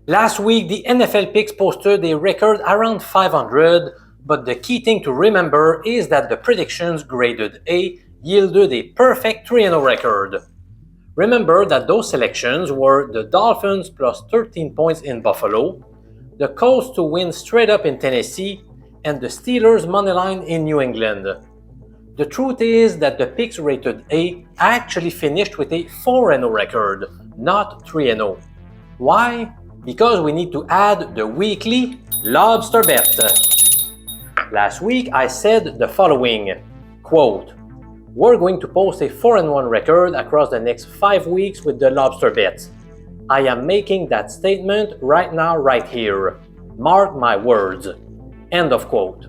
Last week, the NFL picks posted a record around 500, but the key thing to remember is that the predictions graded A yielded a perfect 3-0 record. Remember that those selections were the Dolphins plus 13 points in Buffalo, the Colts to win straight up in Tennessee, and the Steelers moneyline in New England. The truth is that the picks rated A actually finished with a 4-0 record, not 3-0. Why? Because we need to add the weekly LOBSTER bet. Last week I said the following, quote, "We're going to post a 4-1 record across the next 5 weeks with the LOBSTER bets. I am making that statement right now, right here. Mark my words." End of quote.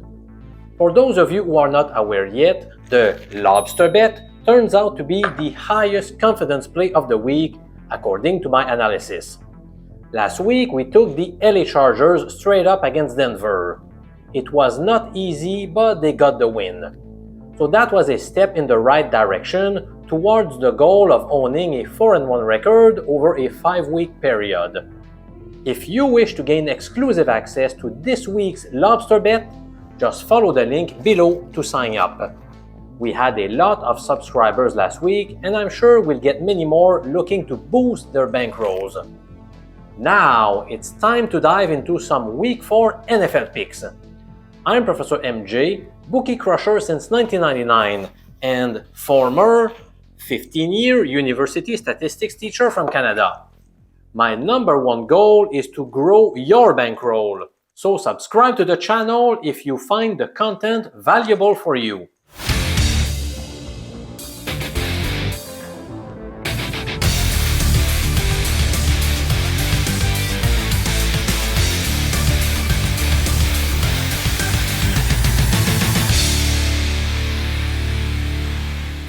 For those of you who are not aware yet, the LOBSTER bet turns out to be the highest confidence play of the week according to my analysis. Last week, we took the LA Chargers straight up against Denver. It was not easy, but they got the win. So that was a step in the right direction towards the goal of owning a 4-1 record over a 5-week period. If you wish to gain exclusive access to this week's LOBSTER bet, just follow the link below to sign up. We had a lot of subscribers last week, and I'm sure we'll get many more looking to boost their bankrolls. Now, it's time to dive into some Week 4 NFL picks. I'm Professor MJ, bookie crusher since 1999, and former 15-year university statistics teacher from Canada. My number one goal is to grow your bankroll, so subscribe to the channel if you find the content valuable for you.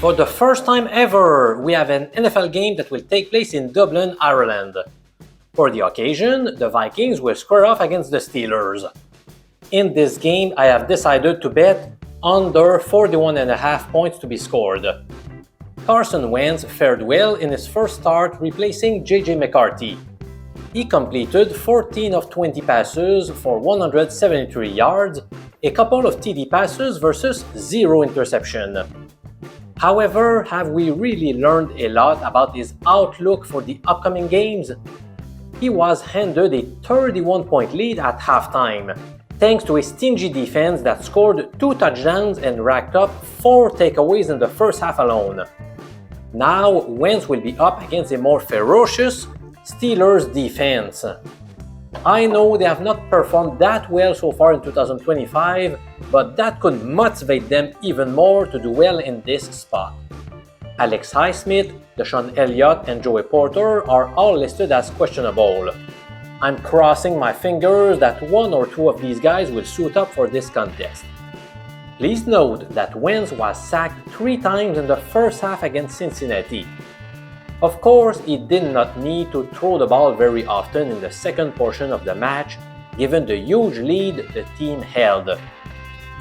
For the first time ever, we have an NFL game that will take place in Dublin, Ireland. For the occasion, the Vikings will square off against the Steelers. In this game, I have decided to bet under 41.5 points to be scored. Carson Wentz fared well in his first start, replacing J.J. McCarthy. He completed 14 of 20 passes for 173 yards, a couple of TD passes versus 0 interception. However, have we really learned a lot about his outlook for the upcoming games? He was handed a 31-point lead at halftime, thanks to a stingy defense that scored 2 touchdowns and racked up 4 takeaways in the first half alone. Now, Wentz will be up against a more ferocious Steelers defense. I know they have not performed that well so far in 2025, but that could motivate them even more to do well in this spot. Alex Highsmith, Deshaun Elliott, and Joey Porter are all listed as questionable. I'm crossing my fingers that one or two of these guys will suit up for this contest. Please note that Wentz was sacked 3 times in the first half against Cincinnati. Of course, he did not need to throw the ball very often in the second portion of the match, given the huge lead the team held.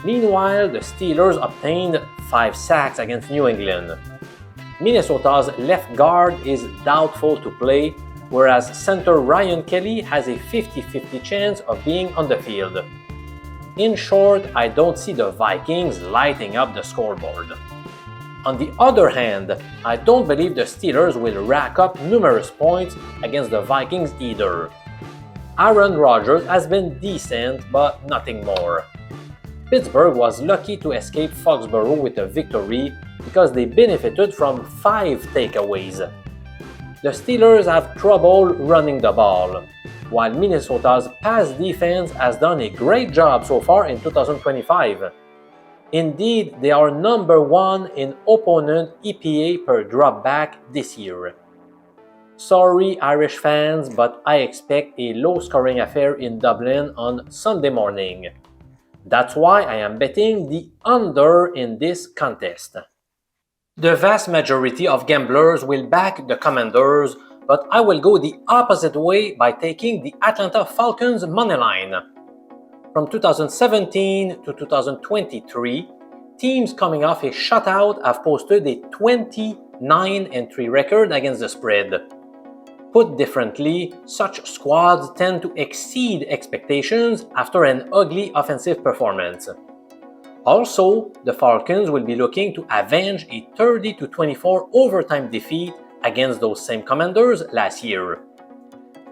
Meanwhile, the Steelers obtained 5 sacks against New England. Minnesota's left guard is doubtful to play, whereas center Ryan Kelly has a 50-50 chance of being on the field. In short, I don't see the Vikings lighting up the scoreboard. On the other hand, I don't believe the Steelers will rack up numerous points against the Vikings either. Aaron Rodgers has been decent, but nothing more. Pittsburgh was lucky to escape Foxborough with a victory because they benefited from 5 takeaways. The Steelers have trouble running the ball, while Minnesota's pass defense has done a great job so far in 2025. Indeed, they are number 1 in opponent EPA per dropback this year. Sorry, Irish fans, but I expect a low-scoring affair in Dublin on Sunday morning. That's why I am betting the under in this contest. The vast majority of gamblers will back the Commanders, but I will go the opposite way by taking the Atlanta Falcons moneyline. From 2017 to 2023, teams coming off a shutout have posted a 29-3 record against the spread. Put differently, such squads tend to exceed expectations after an ugly offensive performance. Also, the Falcons will be looking to avenge a 30-24 overtime defeat against those same Commanders last year.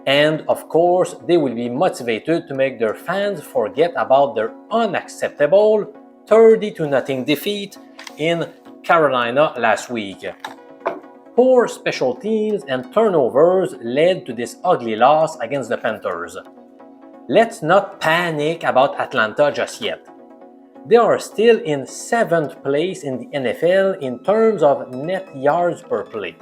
And of course, they will be motivated to make their fans forget about their unacceptable 30-0 defeat in Carolina last week. Poor special teams and turnovers led to this ugly loss against the Panthers. Let's not panic about Atlanta just yet. They are still in 7th place in the NFL in terms of net yards per play.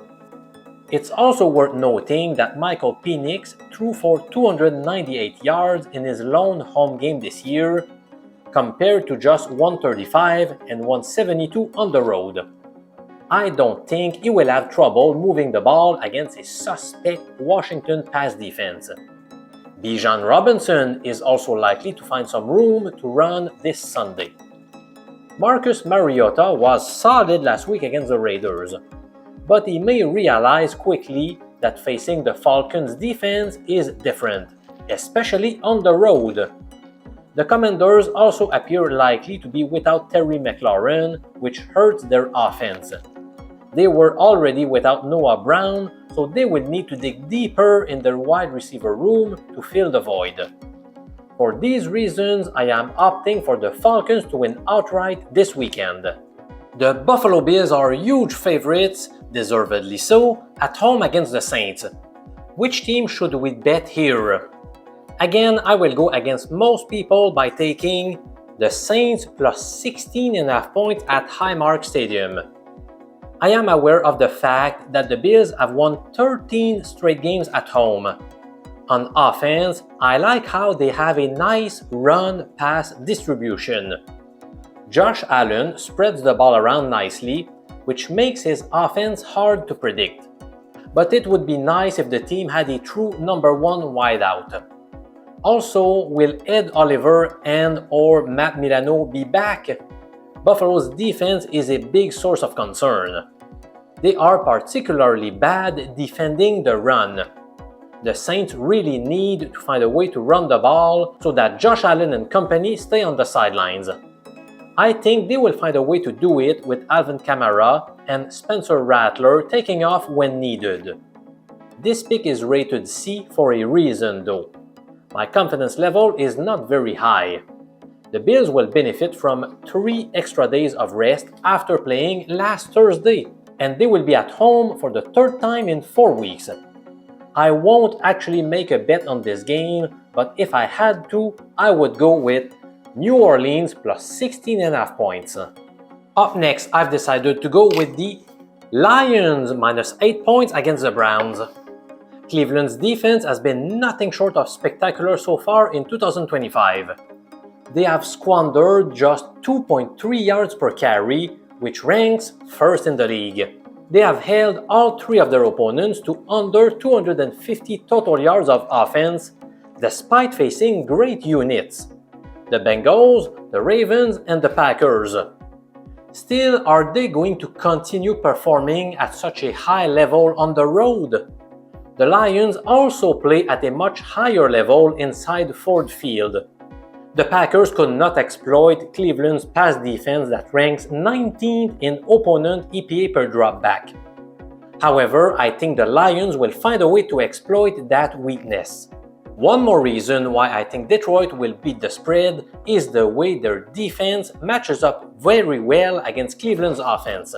It's also worth noting that Michael Penix threw for 298 yards in his lone home game this year, compared to just 135 and 172 on the road. I don't think he will have trouble moving the ball against a suspect Washington pass defense. Bijan Robinson is also likely to find some room to run this Sunday. Marcus Mariota was solid last week against the Raiders, but he may realize quickly that facing the Falcons' defense is different, especially on the road. The Commanders also appear likely to be without Terry McLaurin, which hurts their offense. They were already without Noah Brown, so they will need to dig deeper in their wide receiver room to fill the void. For these reasons, I am opting for the Falcons to win outright this weekend. The Buffalo Bills are huge favorites, deservedly so, at home against the Saints. Which team should we bet here? Again, I will go against most people by taking the Saints plus 16.5 points at Highmark Stadium. I am aware of the fact that the Bills have won 13 straight games at home. On offense, I like how they have a nice run-pass distribution. Josh Allen spreads the ball around nicely, which makes his offense hard to predict. But it would be nice if the team had a true number one wideout. Also, will Ed Oliver and/or Matt Milano be back? Buffalo's defense is a big source of concern. They are particularly bad defending the run. The Saints really need to find a way to run the ball so that Josh Allen and company stay on the sidelines. I think they will find a way to do it with Alvin Kamara and Spencer Rattler taking off when needed. This pick is rated C for a reason though. My confidence level is not very high. The Bills will benefit from 3 extra days of rest after playing last Thursday, and they will be at home for the 3rd time in 4 weeks. I won't actually make a bet on this game, but if I had to, I would go with New Orleans plus 16.5 points. Up next, I've decided to go with the Lions minus 8 points against the Browns. Cleveland's defense has been nothing short of spectacular so far in 2025. They have squandered just 2.3 yards per carry, which ranks first in the league. They have held all 3 of their opponents to under 250 total yards of offense, despite facing great units: the Bengals, the Ravens, and the Packers. Still, are they going to continue performing at such a high level on the road? The Lions also play at a much higher level inside Ford Field. The Packers could not exploit Cleveland's pass defense that ranks 19th in opponent EPA per dropback. However, I think the Lions will find a way to exploit that weakness. One more reason why I think Detroit will beat the spread is the way their defense matches up very well against Cleveland's offense.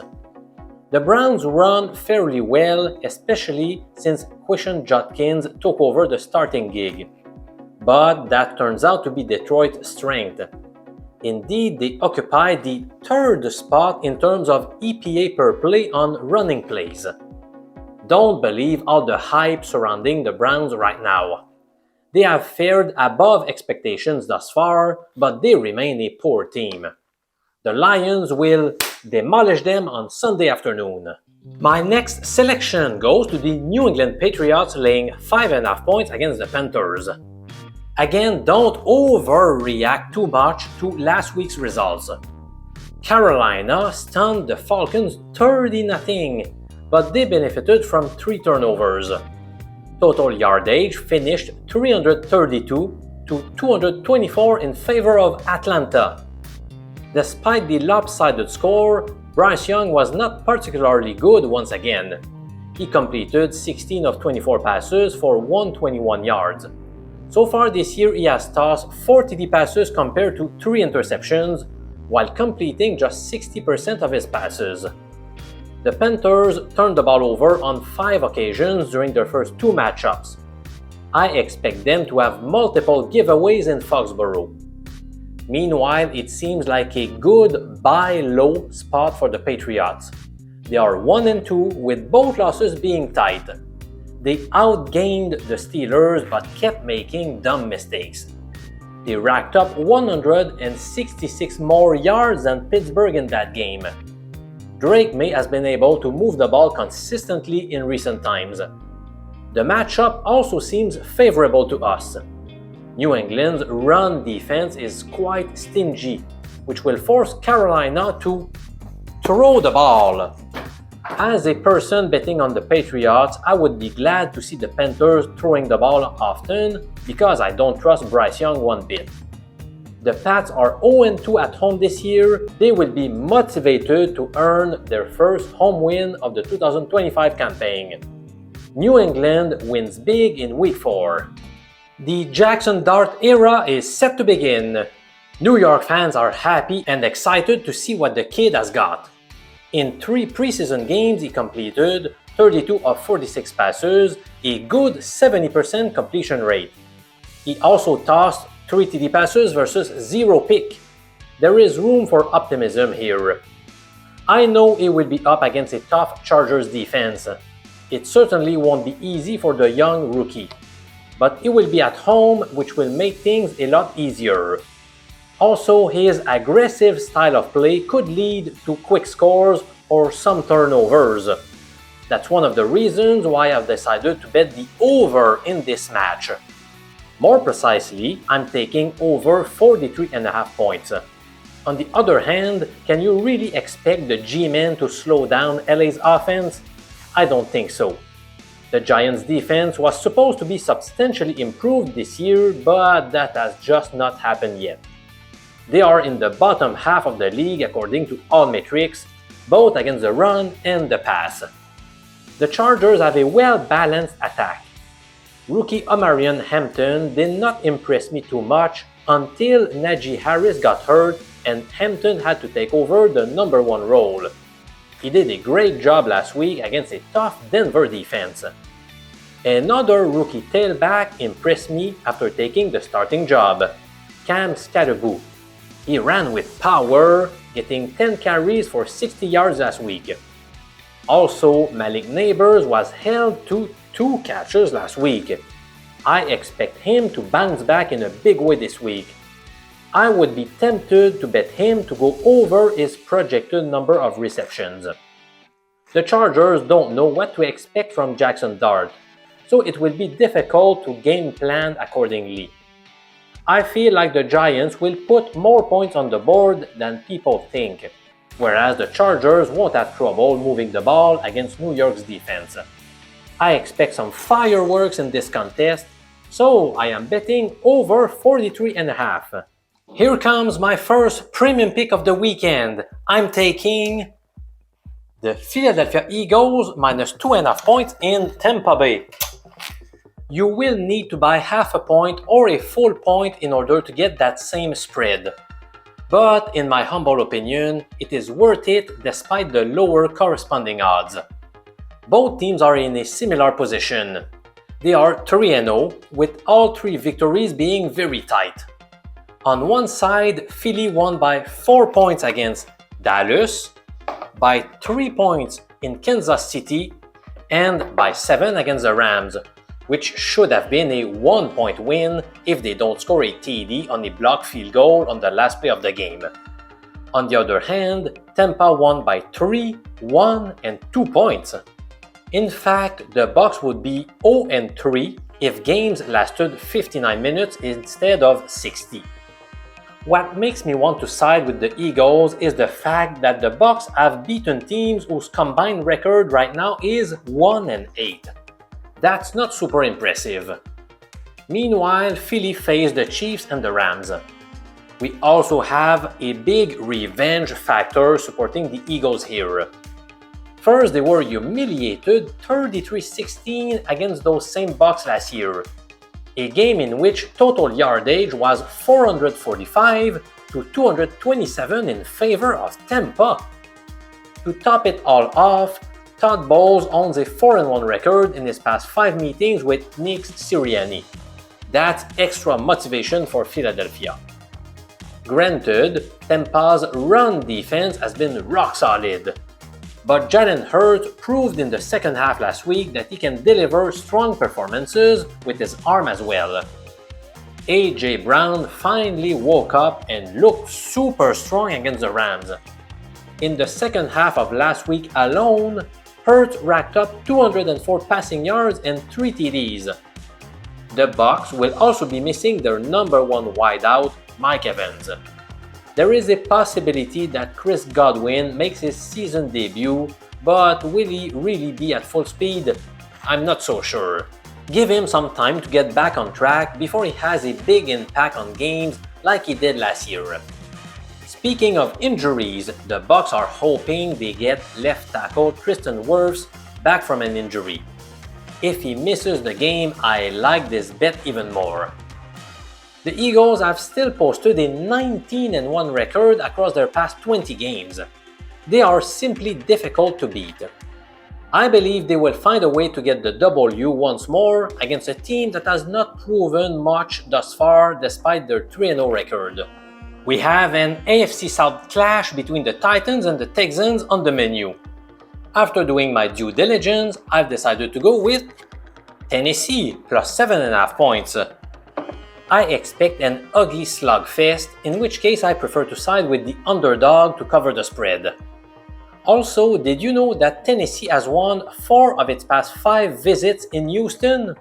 The Browns run fairly well, especially since Quishon Judkins took over the starting gig. But that turns out to be Detroit's strength. Indeed, they occupy the 3rd spot in terms of EPA per play on running plays. Don't believe all the hype surrounding the Browns right now. They have fared above expectations thus far, but they remain a poor team. The Lions will demolish them on Sunday afternoon. My next selection goes to the New England Patriots laying 5.5 points against the Panthers. Again, don't overreact too much to last week's results. Carolina stunned the Falcons 30-0, but they benefited from 3 turnovers. Total yardage finished 332 to 224 in favor of Atlanta. Despite the lopsided score, Bryce Young was not particularly good once again. He completed 16 of 24 passes for 121 yards. So far this year, he has tossed 4 TD passes compared to 3 interceptions, while completing just 60% of his passes. The Panthers turned the ball over on 5 occasions during their first 2 matchups. I expect them to have multiple giveaways in Foxborough. Meanwhile, it seems like a good buy low spot for the Patriots. They are 1-2 with both losses being tight. They outgained the Steelers but kept making dumb mistakes. They racked up 166 more yards than Pittsburgh in that game. Drake May has been able to move the ball consistently in recent times. The matchup also seems favorable to us. New England's run defense is quite stingy, which will force Carolina to throw the ball. As a person betting on the Patriots, I would be glad to see the Panthers throwing the ball often because I don't trust Bryce Young one bit. The Pats are 0-2 at home this year. They will be motivated to earn their first home win of the 2025 campaign. New England wins big in Week 4. The Jackson Dart era is set to begin. New York fans are happy and excited to see what the kid has got. In 3 preseason games, he completed 32 of 46 passes, a good 70% completion rate. He also tossed 3 TD passes versus 0 pick. There is room for optimism here. I know he will be up against a tough Chargers defense. It certainly won't be easy for the young rookie. But he will be at home, which will make things a lot easier. Also, his aggressive style of play could lead to quick scores or some turnovers. That's one of the reasons why I've decided to bet the over in this match. More precisely, I'm taking over 43.5 points. On the other hand, can you really expect the G-Men to slow down LA's offense? I don't think so. The Giants' defense was supposed to be substantially improved this year, but that has just not happened yet. They are in the bottom half of the league according to all metrics, both against the run and the pass. The Chargers have a well-balanced attack. Rookie Omarion Hampton did not impress me too much until Najee Harris got hurt and Hampton had to take over the number 1 role. He did a great job last week against a tough Denver defense. Another rookie tailback impressed me after taking the starting job, Cam Skattebo. He ran with power, getting 10 carries for 60 yards last week. Also, Malik Neighbors was held to 2 catches last week. I expect him to bounce back in a big way this week. I would be tempted to bet him to go over his projected number of receptions. The Chargers don't know what to expect from Jackson Dart, so it will be difficult to game plan accordingly. I feel like the Giants will put more points on the board than people think, whereas the Chargers won't have trouble moving the ball against New York's defense. I expect some fireworks in this contest, so I am betting over 43.5. Here comes my first premium pick of the weekend. I'm taking the Philadelphia Eagles minus 2.5 points in Tampa Bay. You will need to buy half a point or a full point in order to get that same spread. But in my humble opinion, it is worth it despite the lower corresponding odds. Both teams are in a similar position. They are 3-0, with all 3 victories being very tight. On one side, Philly won by 4 points against Dallas, by 3 points in Kansas City, and by 7 against the Rams, which should have been a 1-point win if they don't score a TD on a blocked field goal on the last play of the game. On the other hand, Tampa won by 3, 1, and 2 points. In fact, the Bucs would be 0-3 if games lasted 59 minutes instead of 60. What makes me want to side with the Eagles is the fact that the Bucs have beaten teams whose combined record right now is 1-8. That's not super impressive. Meanwhile, Philly faced the Chiefs and the Rams. We also have a big revenge factor supporting the Eagles here. First, they were humiliated 33-16 against those same Bucs last year, a game in which total yardage was 445 to 227 in favor of Tampa. To top it all off, Todd Bowles owns a 4-1 record in his past 5 meetings with Nick Sirianni. That's extra motivation for Philadelphia. Granted, Tampa's run defense has been rock solid, but Jalen Hurts proved in the second half last week that he can deliver strong performances with his arm as well. A.J. Brown finally woke up and looked super strong against the Rams. In the second half of last week alone, Hurts racked up 204 passing yards and 3 TDs. The Bucs will also be missing their number 1 wideout, Mike Evans. There is a possibility that Chris Godwin makes his season debut, but will he really be at full speed? I'm not so sure. Give him some time to get back on track before he has a big impact on games like he did last year. Speaking of injuries, the Bucs are hoping they get left tackle Tristan Wirfs back from an injury. If he misses the game, I like this bet even more. The Eagles have still posted a 19-1 record across their past 20 games. They are simply difficult to beat. I believe they will find a way to get the W once more against a team that has not proven much thus far despite their 3-0 record. We have an AFC South clash between the Titans and the Texans on the menu. After doing my due diligence, I've decided to go with Tennessee plus 7.5 points. I expect an ugly slugfest, in which case I prefer to side with the underdog to cover the spread. Also, did you know that Tennessee has won 4 of its past 5 visits in Houston?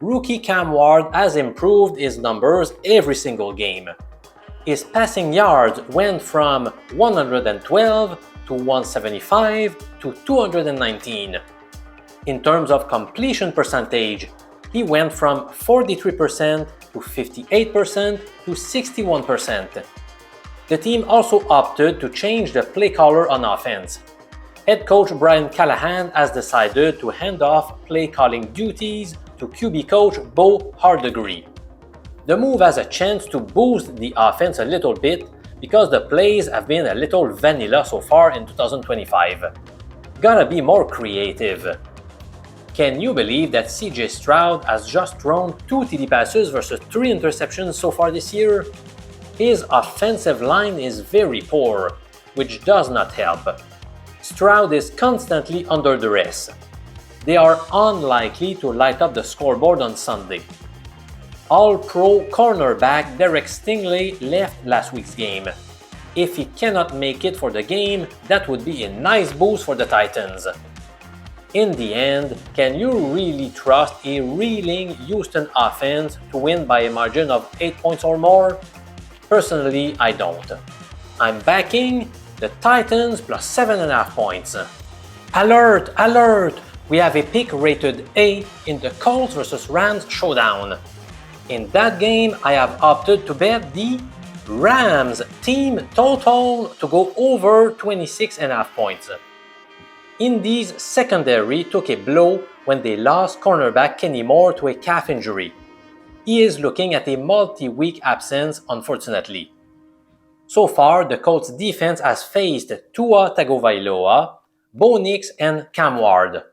Rookie Cam Ward has improved his numbers every single game. His passing yards went from 112 to 175 to 219. In terms of completion percentage, he went from 43% to 58% to 61%. The team also opted to change the play caller on offense. Head coach Brian Callahan has decided to hand off play calling duties to QB coach Bo Hardegree. The move has a chance to boost the offense a little bit because the plays have been a little vanilla so far in 2025. Gotta be more creative. Can you believe that CJ Stroud has just thrown 2 TD passes versus 3 interceptions so far this year? His offensive line is very poor, which does not help. Stroud is constantly under duress. They are unlikely to light up the scoreboard on Sunday. All-Pro cornerback Derek Stingley left last week's game. If he cannot make it for the game, that would be a nice boost for the Titans. In the end, can you really trust a reeling Houston offense to win by a margin of 8 points or more? Personally, I don't. I'm backing the Titans plus 7.5 points. Alert! Alert! We have a pick rated A in the Colts vs Rams showdown. In that game, I have opted to bet the Rams team total to go over 26.5 points. Indy's secondary took a blow when they lost cornerback Kenny Moore to a calf injury. He is looking at a multi-week absence, unfortunately. So far, the Colts defense has faced Tua Tagovailoa, Bo Nix, and Cam Ward.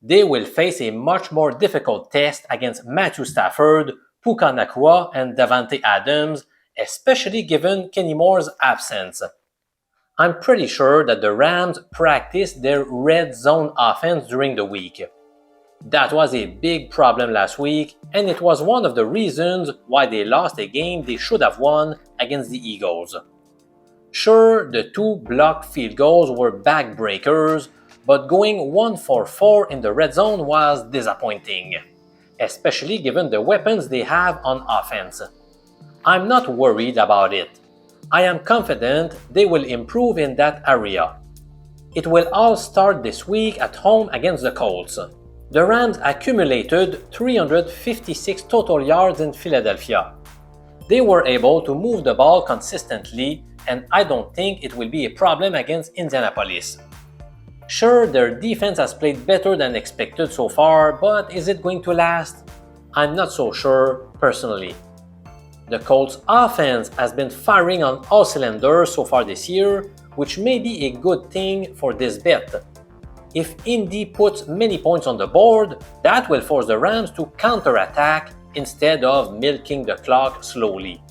They will face a much more difficult test against Matthew Stafford, Puka Nacua, and Davante Adams, especially given Kenny Moore's absence. I'm pretty sure that the Rams practiced their red zone offense during the week. That was a big problem last week, and it was one of the reasons why they lost a game they should have won against the Eagles. Sure, the 2 blocked field goals were backbreakers, but going 1 for 4 in the red zone was disappointing, especially given the weapons they have on offense. I'm not worried about it. I am confident they will improve in that area. It will all start this week at home against the Colts. The Rams accumulated 356 total yards in Philadelphia. They were able to move the ball consistently, and I don't think it will be a problem against Indianapolis. Sure, their defense has played better than expected so far, but is it going to last? I'm not so sure, personally. The Colts' offense has been firing on all cylinders so far this year, which may be a good thing for this bet. If Indy puts many points on the board, that will force the Rams to counterattack instead of milking the clock slowly.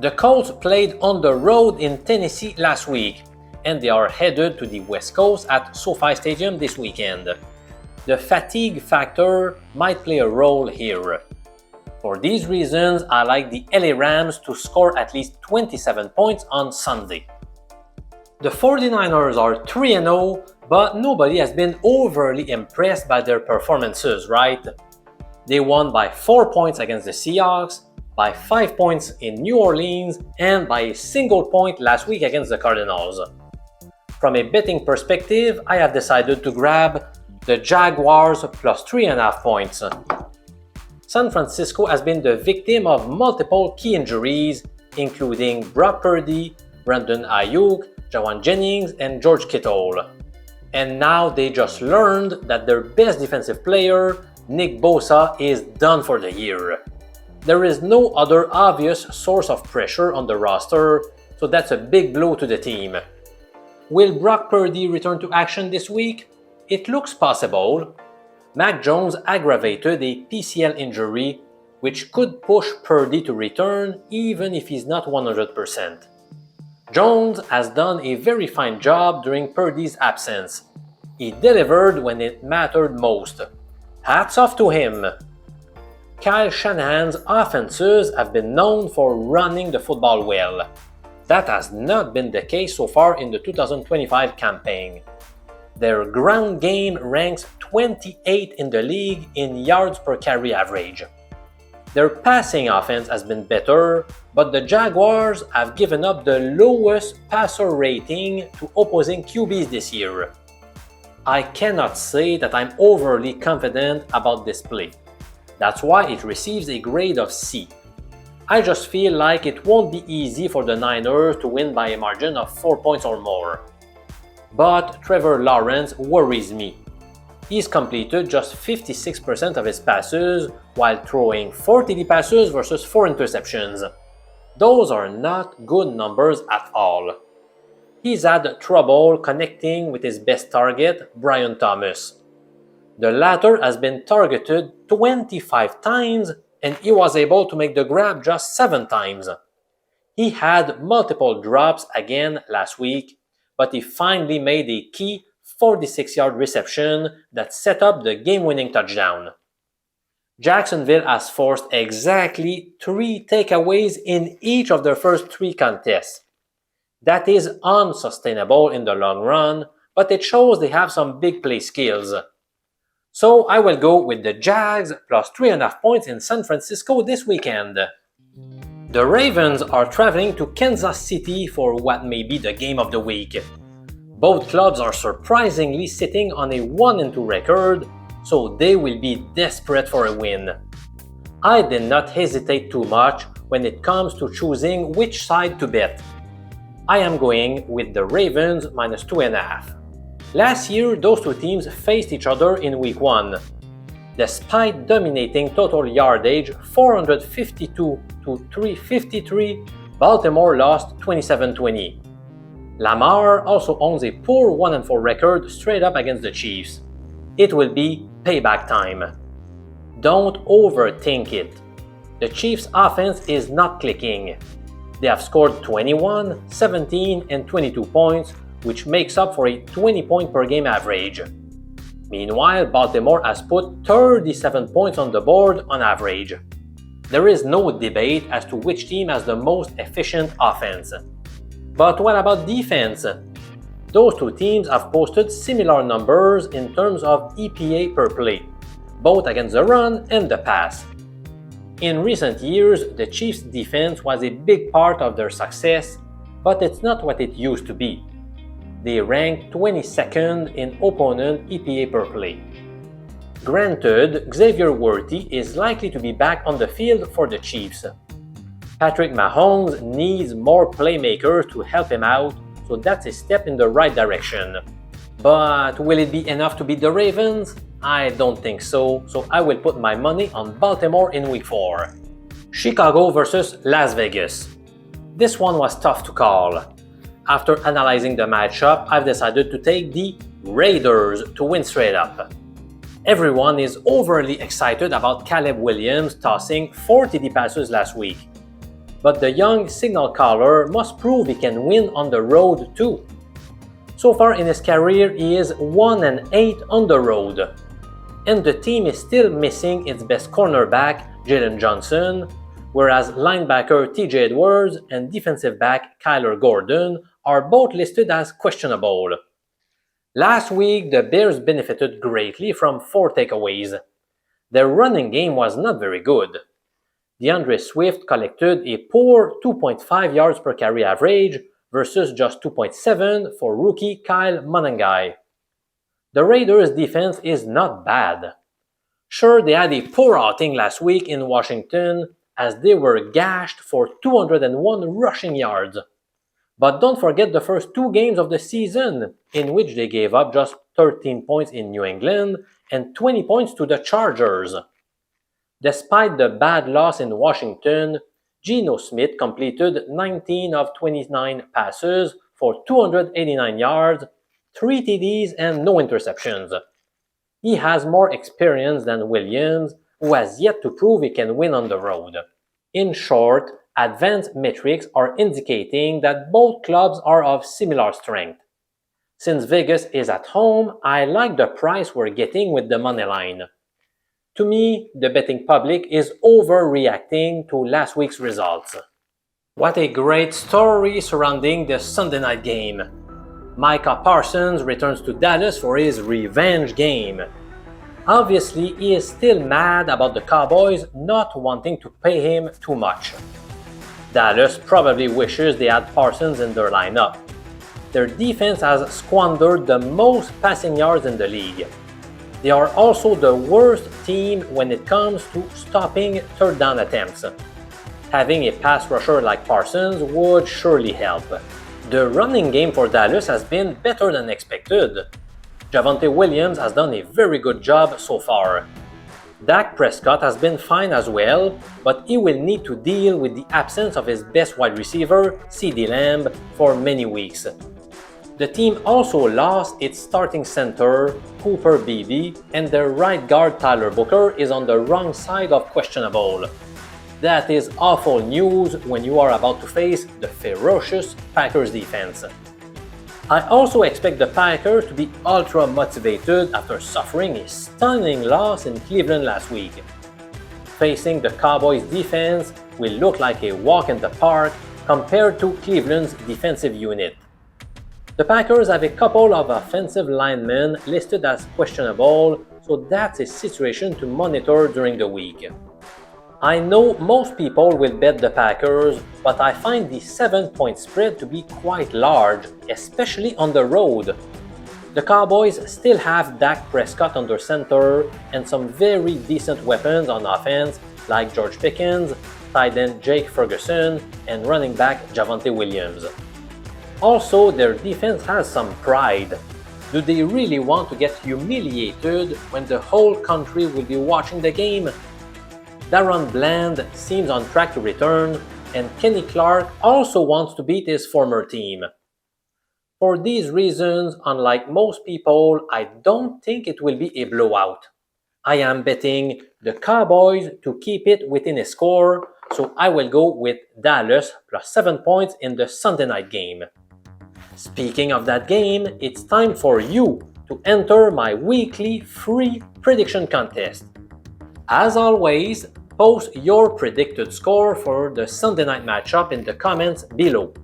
The Colts played on the road in Tennessee last week, and they are headed to the West Coast at SoFi Stadium this weekend. The fatigue factor might play a role here. For these reasons, I like the LA Rams to score at least 27 points on Sunday. The 49ers are 3-0, but nobody has been overly impressed by their performances, right? They won by 4 points against the Seahawks, by 5 points in New Orleans, and by a single point last week against the Cardinals. From a betting perspective, I have decided to grab the Jaguars plus 3.5 points. San Francisco has been the victim of multiple key injuries, including Brock Purdy, Brandon Ayuk, Jawan Jennings, and George Kittle. And now they just learned that their best defensive player, Nick Bosa, is done for the year. There is no other obvious source of pressure on the roster, so that's a big blow to the team. Will Brock Purdy return to action this week? It looks possible. Mac Jones aggravated a PCL injury, which could push Purdy to return even if he's not 100%. Jones has done a very fine job during Purdy's absence. He delivered when it mattered most. Hats off to him! Kyle Shanahan's offenses have been known for running the football well. That has not been the case so far in the 2025 campaign. Their ground game ranks 28 in the league in yards per carry average. Their passing offense has been better, but the Jaguars have given up the lowest passer rating to opposing QBs this year. I cannot say that I'm overly confident about this play. That's why it receives a grade of C. I just feel like it won't be easy for the Niners to win by a margin of 4 points or more. But Trevor Lawrence worries me. He's completed just 56% of his passes while throwing 4 TD passes versus 4 interceptions. Those are not good numbers at all. He's had trouble connecting with his best target, Brian Thomas. The latter has been targeted 25 times and he was able to make the grab just 7 times. He had multiple drops again last week, but he finally made a key 46-yard reception that set up the game-winning touchdown. Jacksonville has forced exactly 3 takeaways in each of their first 3 contests. That is unsustainable in the long run, but it shows they have some big play skills. So I will go with the Jags plus 3.5 points in San Francisco this weekend. The Ravens are traveling to Kansas City for what may be the game of the week. Both clubs are surprisingly sitting on a 1-2 record, so they will be desperate for a win. I did not hesitate too much when it comes to choosing which side to bet. I am going with the Ravens minus 2.5. Last year, those two teams faced each other in Week 1. Despite dominating total yardage 452 to 353, Baltimore lost 27-20. Lamar also owns a poor 1-4 record straight up against the Chiefs. It will be payback time. Don't overthink it. The Chiefs' offense is not clicking. They have scored 21, 17, and 22 points, which makes up for a 20-point per game average. Meanwhile, Baltimore has put 37 points on the board on average. There is no debate as to which team has the most efficient offense. But what about defense? Those two teams have posted similar numbers in terms of EPA per play, both against the run and the pass. In recent years, the Chiefs' defense was a big part of their success, but it's not what it used to be. They rank 22nd in opponent EPA per play. Granted, Xavier Worthy is likely to be back on the field for the Chiefs. Patrick Mahomes needs more playmakers to help him out, so that's a step in the right direction. But will it be enough to beat the Ravens? I don't think so I will put my money on Baltimore in Week 4. Chicago versus Las Vegas. This one was tough to call. After analyzing the matchup, I've decided to take the Raiders to win straight up. Everyone is overly excited about Caleb Williams tossing 4 TD passes last week. But the young signal caller must prove he can win on the road too. So far in his career, he is 1-8 on the road. And the team is still missing its best cornerback, Jalen Johnson, whereas linebacker TJ Edwards and defensive back Kyler Gordon are both listed as questionable. Last week, the Bears benefited greatly from 4 takeaways. Their running game was not very good. DeAndre Swift collected a poor 2.5 yards per carry average versus just 2.7 for rookie Kyle Monangai. The Raiders' defense is not bad. Sure, they had a poor outing last week in Washington as they were gashed for 201 rushing yards. But don't forget the first 2 games of the season, in which they gave up just 13 points in New England and 20 points to the Chargers. Despite the bad loss in Washington, Geno Smith completed 19 of 29 passes for 289 yards, 3 TDs and no interceptions. He has more experience than Williams, who has yet to prove he can win on the road. In short, advanced metrics are indicating that both clubs are of similar strength. Since Vegas is at home, I like the price we're getting with the money line. To me, the betting public is overreacting to last week's results. What a great story surrounding the Sunday night game. Micah Parsons returns to Dallas for his revenge game. Obviously, he is still mad about the Cowboys not wanting to pay him too much. Dallas probably wishes they had Parsons in their lineup. Their defense has squandered the most passing yards in the league. They are also the worst team when it comes to stopping third down attempts. Having a pass rusher like Parsons would surely help. The running game for Dallas has been better than expected. Javonte Williams has done a very good job so far. Dak Prescott has been fine as well, but he will need to deal with the absence of his best wide receiver, CeeDee Lamb, for many weeks. The team also lost its starting center, Cooper Beebe, and their right guard Tyler Booker is on the wrong side of questionable. That is awful news when you are about to face the ferocious Packers defense. I also expect the Packers to be ultra motivated after suffering a stunning loss in Cleveland last week. Facing the Cowboys defense will look like a walk in the park compared to Cleveland's defensive unit. The Packers have a couple of offensive linemen listed as questionable, so that's a situation to monitor during the week. I know most people will bet the Packers, but I find the 7-point spread to be quite large, especially on the road. The Cowboys still have Dak Prescott under center and some very decent weapons on offense like George Pickens, tight end Jake Ferguson, and running back Javonte Williams. Also, their defense has some pride. Do they really want to get humiliated when the whole country will be watching the game? Darren Bland seems on track to return, and Kenny Clark also wants to beat his former team. For these reasons, unlike most people, I don't think it will be a blowout. I am betting the Cowboys to keep it within a score, so I will go with Dallas plus 7 points in the Sunday night game. Speaking of that game, it's time for you to enter my weekly free prediction contest. As always, post your predicted score for the Sunday night matchup in the comments below.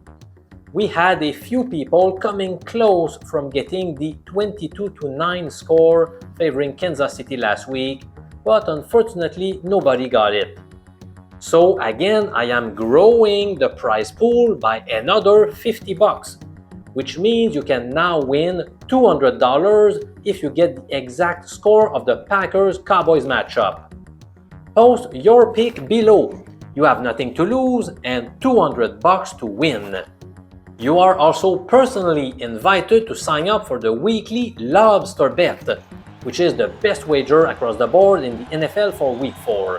We had a few people coming close from getting the 22-9 score favoring Kansas City last week, but unfortunately nobody got it. So again, I am growing the prize pool by another $50. which means you can now win $200 if you get the exact score of the Packers-Cowboys matchup. Post your pick below. You have nothing to lose and $200 to win. You are also personally invited to sign up for the weekly LOBSTER bet, which is the best wager across the board in the NFL for Week 4.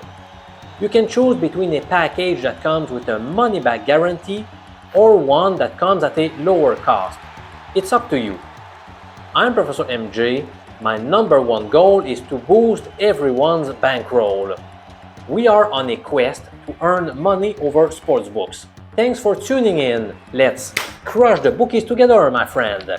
You can choose between a package that comes with a money-back guarantee or one that comes at a lower cost. It's up to you. I'm Professor MJ. My number one goal is to boost everyone's bankroll. We are on a quest to earn money over sportsbooks. Thanks for tuning in. Let's crush the bookies together, my friend.